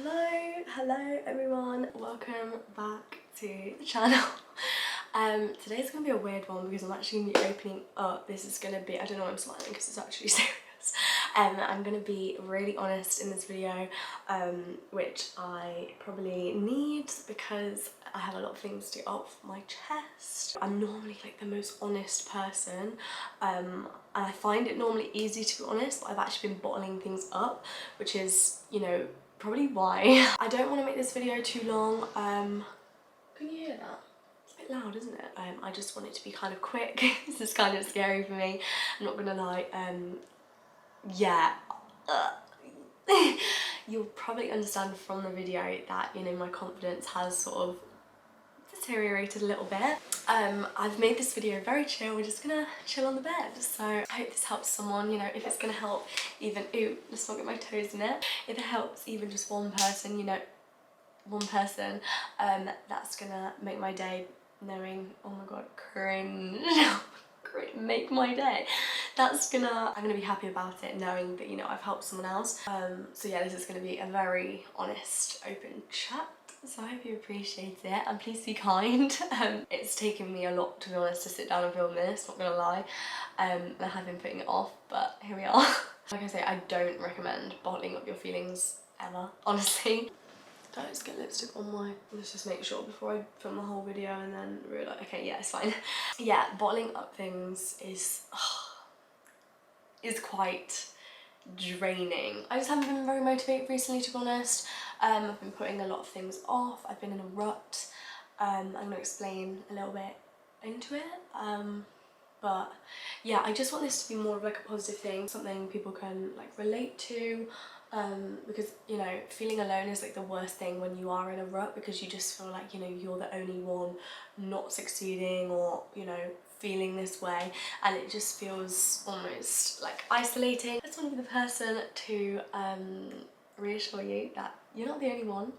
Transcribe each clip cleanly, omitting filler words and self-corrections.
Hello everyone, welcome back to the channel. Today's gonna be a weird one because I'm actually gonna be opening up. This is gonna be, I don't know why I'm smiling because it's actually serious. I'm gonna be really honest in this video, which I probably need because I have a lot of things to get off my chest. I'm normally like the most honest person, and I find it normally easy to be honest, but I've actually been bottling things up, which is, you know, probably why. I don't want to make this video too long. Can you hear that? It's a bit loud, isn't it? I just want it to be kind of quick. This is kind of scary for me, I'm not gonna lie. Yeah. You'll probably understand from the video that, you know, my confidence has sort of deteriorated a little bit. I've made this video very chill. We're just gonna chill on the bed, so I hope this helps someone. You know, if it's gonna help even, ooh, let's not get my toes in it, if it helps even just one person, you know, one person, that's gonna make my day, knowing, oh my god, cringe. Make my day. I'm gonna be happy about it, knowing that, you know, I've helped someone else. So yeah, this is gonna be a very honest, open chat, so I hope you appreciate it, and please be kind. It's taken me a lot, to be honest, to sit down and film this, not gonna lie. I have been putting it off, but here we are. Like I say, I don't recommend bottling up your feelings ever, honestly. Did I just get lipstick on my... Let's just make sure before I film the whole video and then realise, okay, yeah, it's fine. Yeah, bottling up things is quite draining. I just haven't been very motivated recently, to be honest. I've been putting a lot of things off. I've been in a rut. I'm going to explain a little bit into it. But yeah, I just want this to be more of like a positive thing, something people can like relate to, because, you know, feeling alone is like the worst thing when you are in a rut, because you just feel like, you know, you're the only one not succeeding, or, you know, feeling this way, and it just feels almost like isolating. I just want to be the person to reassure you that you're not the only one.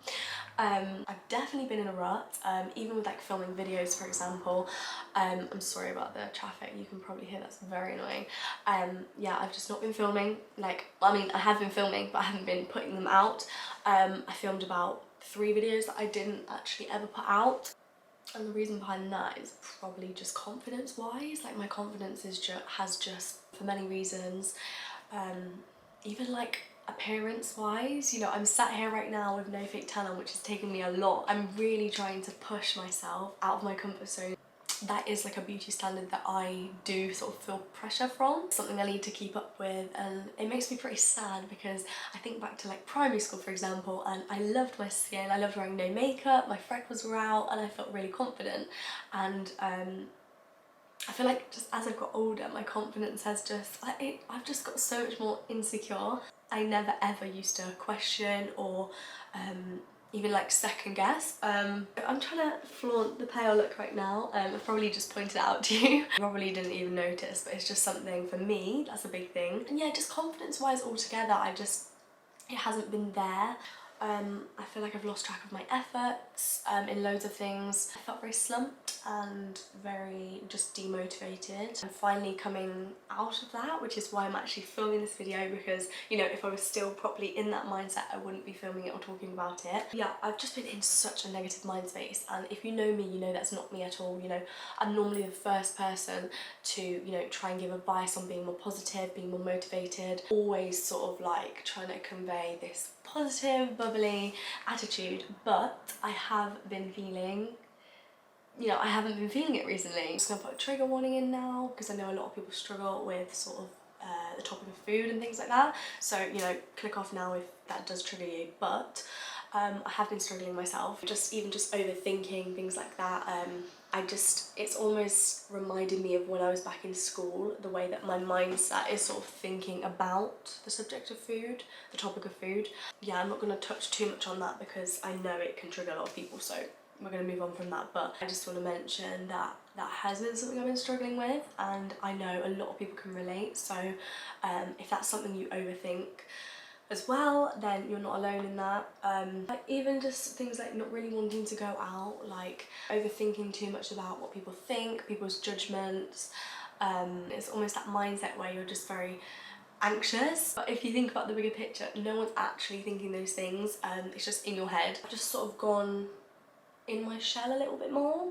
I've definitely been in a rut, even with like filming videos, for example. I'm sorry about the traffic, you can probably hear, that's very annoying. Yeah, I've just not been filming, like, well, I mean, I have been filming, but I haven't been putting them out. I filmed about 3 videos that I didn't actually ever put out. And the reason behind that is probably just confidence wise. Like, my confidence is has just, for many reasons, even like appearance wise, you know, I'm sat here right now with no fake tan on, which has taken me a lot. I'm really trying to push myself out of my comfort zone. That is like a beauty standard that I do sort of feel pressure from, something I need to keep up with, and it makes me pretty sad because I think back to like primary school, for example, and I loved my skin, I loved wearing no makeup, my freckles were out, and I felt really confident. And I feel like just as I've got older, my confidence has just, I've just got so much more insecure. I never ever used to question or even like second guess. I'm trying to flaunt the pale look right now. I've probably just pointed it out to you. You probably didn't even notice, but it's just something for me, that's a big thing. And yeah, just confidence wise altogether, it hasn't been there. I feel like I've lost track of my efforts in loads of things. I felt very slumped and very just demotivated. I'm finally coming out of that, which is why I'm actually filming this video, because, you know, if I was still properly in that mindset, I wouldn't be filming it or talking about it. Yeah, I've just been in such a negative mind space, and if you know me, you know that's not me at all. You know, I'm normally the first person to, you know, try and give advice on being more positive, being more motivated, always sort of like trying to convey this positive, bubbly attitude, but I have been feeling, you know, I haven't been feeling it recently. I'm just gonna put a trigger warning in now, because I know a lot of people struggle with sort of the topic of food and things like that, so, you know, click off now if that does trigger you. But I have been struggling myself, just overthinking things like that. It's almost reminded me of when I was back in school, the way that my mindset is sort of thinking about the subject of food, the topic of food. Yeah, I'm not going to touch too much on that because I know it can trigger a lot of people, so we're going to move on from that. But I just want to mention that that has been something I've been struggling with, and I know a lot of people can relate. So if that's something you overthink as well, then you're not alone in that. Like, even just things like not really wanting to go out, like overthinking too much about what people think, people's judgments. It's almost that mindset where you're just very anxious. But if you think about the bigger picture, no one's actually thinking those things. It's just in your head. I've just sort of gone in my shell a little bit more,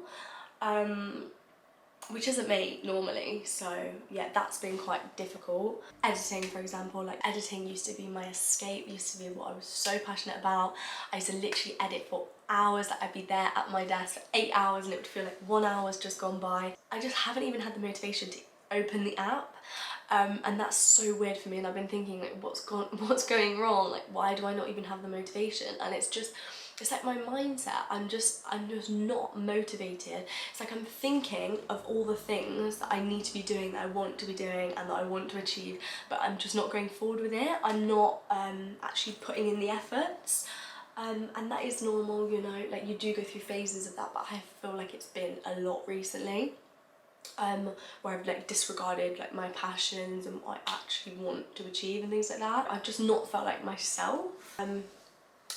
which isn't me normally, so yeah, that's been quite difficult. Editing, for example, like editing used to be my escape, used to be what I was so passionate about. I used to literally edit for hours. Like, I'd be there at my desk for 8 hours and it would feel like 1 hour's just gone by. I just haven't even had the motivation to open the app, and that's so weird for me, and I've been thinking like what's going wrong, like why do I not even have the motivation? And it's like my mindset. I'm just not motivated. It's like I'm thinking of all the things that I need to be doing, that I want to be doing and that I want to achieve, but I'm just not going forward with it. I'm not actually putting in the efforts. And that is normal, you know, like you do go through phases of that, but I feel like it's been a lot recently. Where I've like disregarded like my passions and what I actually want to achieve and things like that. I've just not felt like myself.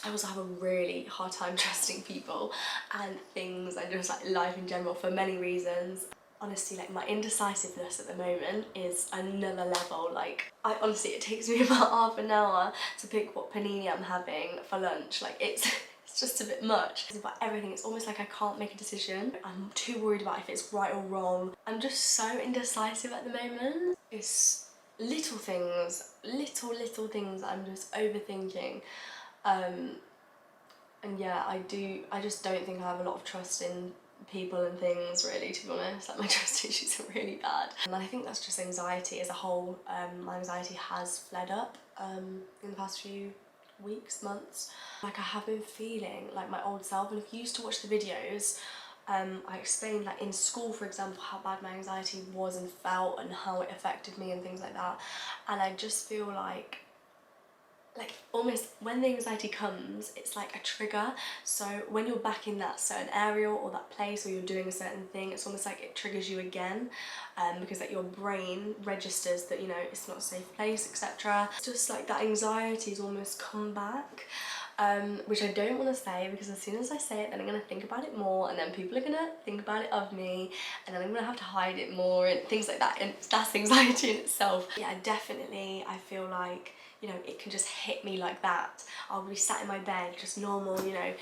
I also have a really hard time trusting people and things and just like life in general for many reasons. Honestly, like my indecisiveness at the moment is another level. Like honestly, it takes me about half an hour to pick what panini I'm having for lunch. Like it's just a bit much. It's about everything. It's almost like I can't make a decision. I'm too worried about if it's right or wrong. I'm just so indecisive at the moment. It's little things, little things I'm just overthinking. And yeah, I just don't think I have a lot of trust in people and things, really, to be honest. Like my trust issues are really bad. And I think that's just anxiety as a whole. My anxiety has flared up in the past few weeks, months. Like I have been feeling like my old self, and if you used to watch the videos, I explained like in school, for example, how bad my anxiety was and felt and how it affected me and things like that. And I just feel like almost when the anxiety comes, it's like a trigger. So when you're back in that certain area or that place, or you're doing a certain thing, it's almost like it triggers you again, because like your brain registers that, you know, it's not a safe place, etc. It's just like that anxiety's almost come back, which I don't want to say, because as soon as I say it, then I'm going to think about it more, and then people are going to think about it of me, and then I'm going to have to hide it more and things like that, and that's anxiety in itself. Yeah, definitely, I feel like, you know, it can just hit me like that. I'll be sat in my bed, just normal, you know,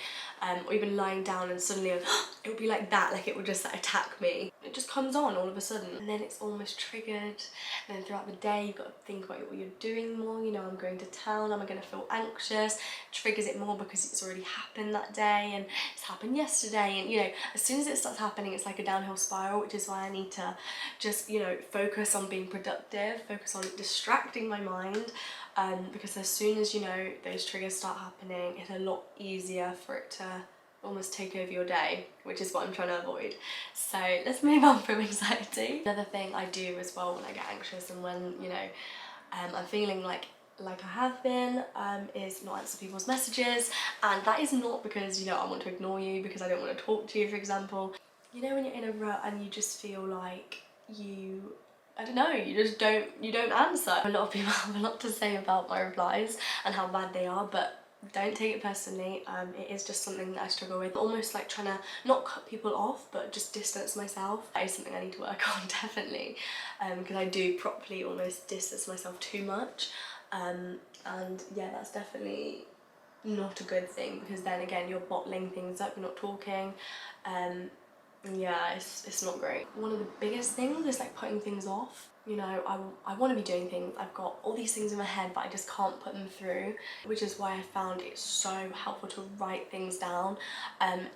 or even lying down, and suddenly it would be like that, like it would just like, attack me. It just comes on all of a sudden, and then it's almost triggered. And then throughout the day, you've got to think about what you're doing more. You know, I'm going to town, am I going to feel anxious? It triggers it more because it's already happened that day, and it's happened yesterday, and you know, as soon as it starts happening, it's like a downhill spiral, which is why I need to just, you know, focus on being productive, focus on distracting my mind. Because as soon as, you know, those triggers start happening, it's a lot easier for it to almost take over your day, which is what I'm trying to avoid. So let's move on from anxiety. Another thing I do as well when I get anxious and when, you know, I'm feeling like I have been, is not answer people's messages. And that is not because, you know, I want to ignore you, because I don't want to talk to you, for example. You know, when you're in a rut and you just feel like I don't know, you don't answer. A lot of people have a lot to say about my replies and how bad they are, but don't take it personally. It is just something that I struggle with. Almost like trying to not cut people off, but just distance myself. That is something I need to work on, definitely, because I do properly almost distance myself too much. And yeah, that's definitely not a good thing, because then again, you're bottling things up, you're not talking. Yeah, it's not great. One of the biggest things is like putting things off. You know, I want to be doing things, I've got all these things in my head, but I just can't put them through, which is why I found it so helpful to write things down.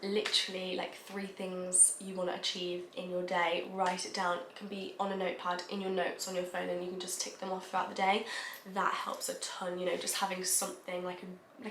Literally like 3 things you want to achieve in your day, write it down. It can be on a notepad, in your notes, on your phone, and you can just tick them off throughout the day. That helps a ton, you know, just having something like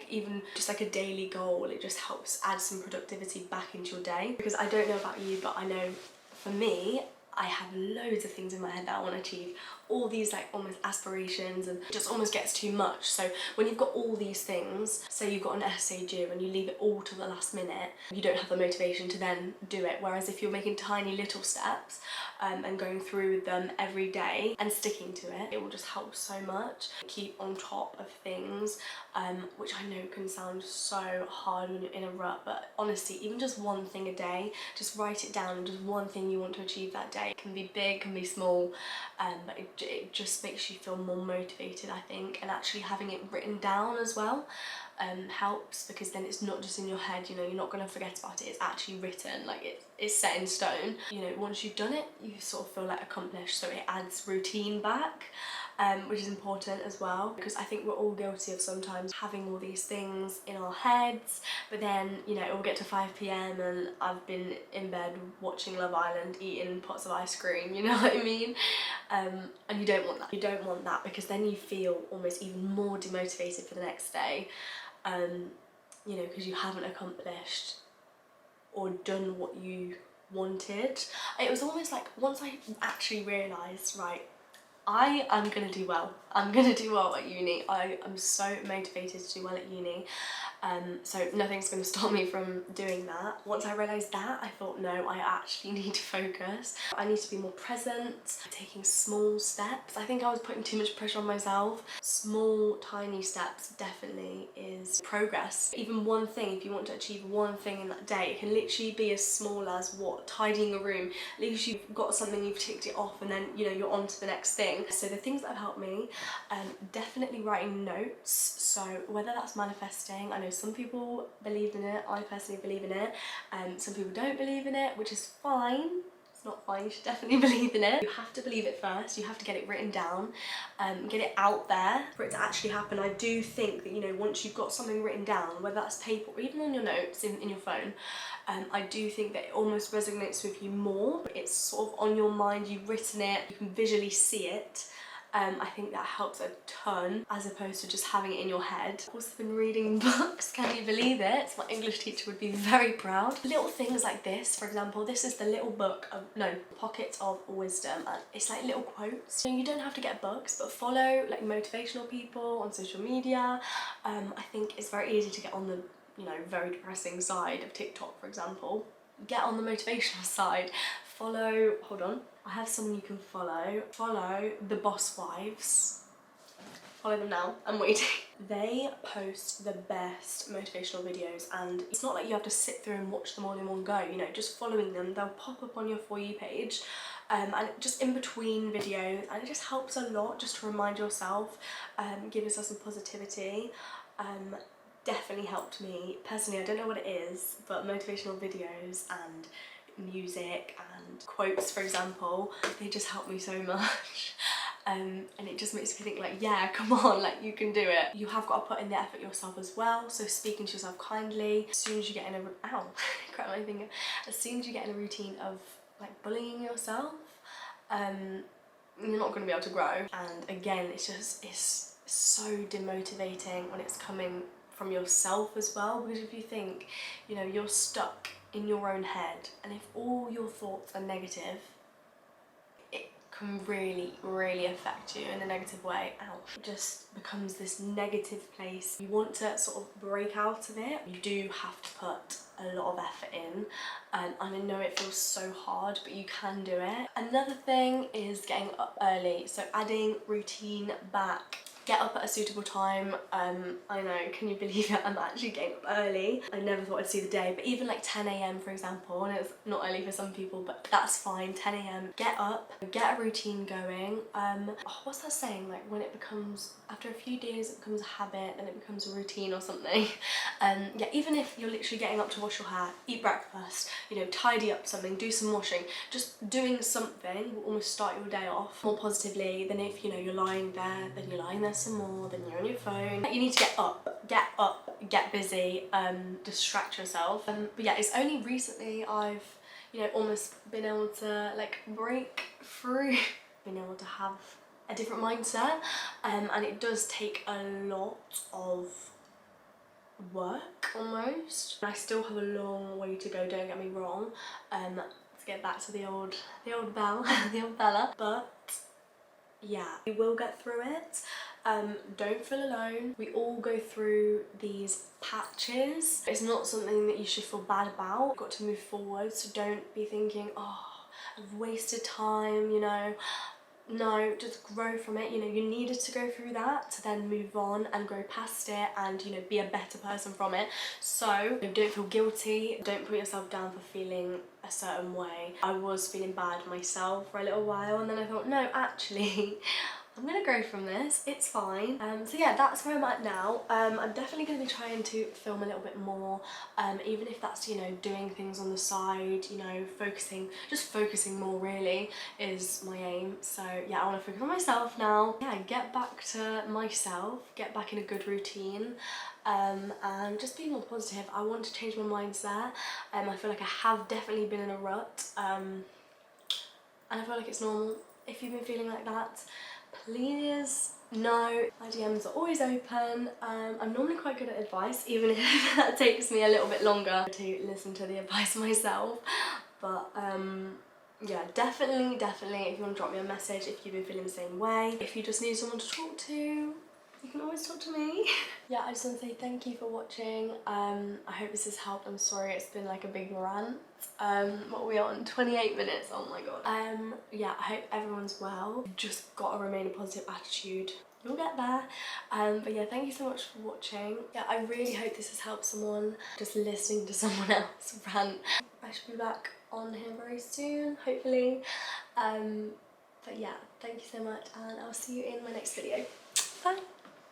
even just like a daily goal. It just helps add some productivity back into your day, because I don't know about you, but I know for me, I have loads of things in my head that I want to achieve, all these like almost aspirations, and it just almost gets too much. So when you've got all these things, say you've got an essay due and you leave it all to the last minute, you don't have the motivation to then do it. Whereas if you're making tiny little steps and going through with them every day and sticking to it, it will just help so much. Keep on top of things, which I know can sound so hard when you're in a rut, but honestly, even just one thing a day, just write it down, just one thing you want to achieve that day. It can be big, can be small, but it it just makes you feel more motivated, I think, and actually having it written down as well helps, because then it's not just in your head, you know, you're not going to forget about it, it's actually written, like it's set in stone. You know, once you've done it, you sort of feel like accomplished, so it adds routine back, which is important as well, because I think we're all guilty of sometimes having all these things in our heads, but then, you know, it will get to 5 p.m. and I've been in bed watching Love Island, eating pots of ice cream, you know what I mean? And you don't want that. You don't want that, because then you feel almost even more demotivated for the next day, you know, because you haven't accomplished or done what you wanted. It was almost like, once I actually realised, right, I am going to do well. I'm going to do well at uni. I am so motivated to do well at uni. So nothing's going to stop me from doing that. Once I realised that, I thought, no, I actually need to focus. I need to be more present, taking small steps. I think I was putting too much pressure on myself. Small, tiny steps definitely is progress. Even one thing, if you want to achieve one thing in that day, it can literally be as small as what? Tidying a room. At least you've got something, you've ticked it off, and then, you know, you're on to the next thing. So the things that have helped me, definitely writing notes. So whether that's manifesting, I know some people believe in it, I personally believe in it, some people don't believe in it, which is fine. It's not fine, you should definitely believe in it. You have to believe it first, you have to get it written down, get it out there for it to actually happen. I do think that, you know, once you've got something written down, whether that's paper or even on your notes in your phone, I do think that it almost resonates with you more. It's sort of on your mind, you've written it, you can visually see it. I think that helps a ton, as opposed to just having it in your head. Of course, I've been reading books, can you believe it? My English teacher would be very proud. Little things like this, for example, this is the little book of, no, Pockets of Wisdom. It's like little quotes. So you don't have to get books, but follow like motivational people on social media. I think it's very easy to get on the, you know, very depressing side of TikTok, for example. Get on the motivational side. Follow, hold on, I have someone you can follow. Follow the Boss Wives. Follow them now, I'm waiting. They post the best motivational videos, and it's not like you have to sit through and watch them all in one go, you know, just following them, they'll pop up on your For You page, and just in between videos, and it just helps a lot just to remind yourself, give yourself some positivity. Definitely helped me. Personally, I don't know what it is, but motivational videos and music and quotes, for example, they just help me so much. And it just makes me think like, yeah, come on, like you can do it. You have got to put in the effort yourself as well, so speaking to yourself kindly. As soon as you get in a, ow, crap my finger. As soon as you get in a routine of like bullying yourself, you're not going to be able to grow. And again, it's so demotivating when it's coming from yourself as well, because if you think, you know, you're stuck in your own head, and if all your thoughts are negative, it can really, really affect you in a negative way. It just becomes this negative place. You want to sort of break out of it, you do have to put a lot of effort in, and I know it feels so hard, but you can do it. Another thing is getting up early, so adding routine back. Get up at a suitable time. I know, can you believe it? I'm actually getting up early. I never thought I'd see the day, but even like 10 AM for example, and it's not early for some people, but that's fine, 10 AM. Get up, get a routine going. What's that saying? Like when it becomes, after a few days, it becomes a habit and it becomes a routine or something. Yeah, even if you're literally getting up to wash your hair, eat breakfast, you know, tidy up something, do some washing, just doing something will almost start your day off more positively than if, you know, you're lying there, then you're lying there some more, then you're on your phone. You need to get up, get busy, distract yourself. But yeah, it's only recently I've, you know, almost been able to like break through, been able to have a different mindset, and it does take a lot of work almost. I still have a long way to go, don't get me wrong, to get back to the old Belle, the old Bella, but yeah, you will get through it. Don't feel alone. We all go through these patches. It's not something that you should feel bad about. You've got to move forward, so don't be thinking, oh, I've wasted time, you know. no, just grow from it. You know, you needed to go through that to then move on and grow past it and, you know, be a better person from it. So don't feel guilty, don't put yourself down for feeling a certain way. I was feeling bad myself for a little while, and then I thought, no, actually I'm gonna grow from this, it's fine. So yeah, that's where I'm at now. I'm definitely gonna be trying to film a little bit more, even if that's, you know, doing things on the side, you know, just focusing more really is my aim. So yeah, I wanna focus on myself now. Yeah, get back to myself, get back in a good routine, and just be more positive. I want to change my mindset. I feel like I have definitely been in a rut, and I feel like it's normal. If you've been feeling like that, please know my DMs are always open. I'm normally quite good at advice, even if that takes me a little bit longer to listen to the advice myself. But yeah, definitely if you want to drop me a message, if you've been feeling the same way, if you just need someone to talk to, you can always talk to me. Yeah, I just want to say thank you for watching. I hope this has helped. I'm sorry it's been like a big rant. What are we on? 28 minutes, oh my god. Yeah, I hope everyone's well. You've just got to remain a positive attitude. You'll get there. But yeah, thank you so much for watching. Yeah, I really hope this has helped someone just listening to someone else rant. I should be back on here very soon, hopefully. But yeah, thank you so much, and I'll see you in my next video. Bye.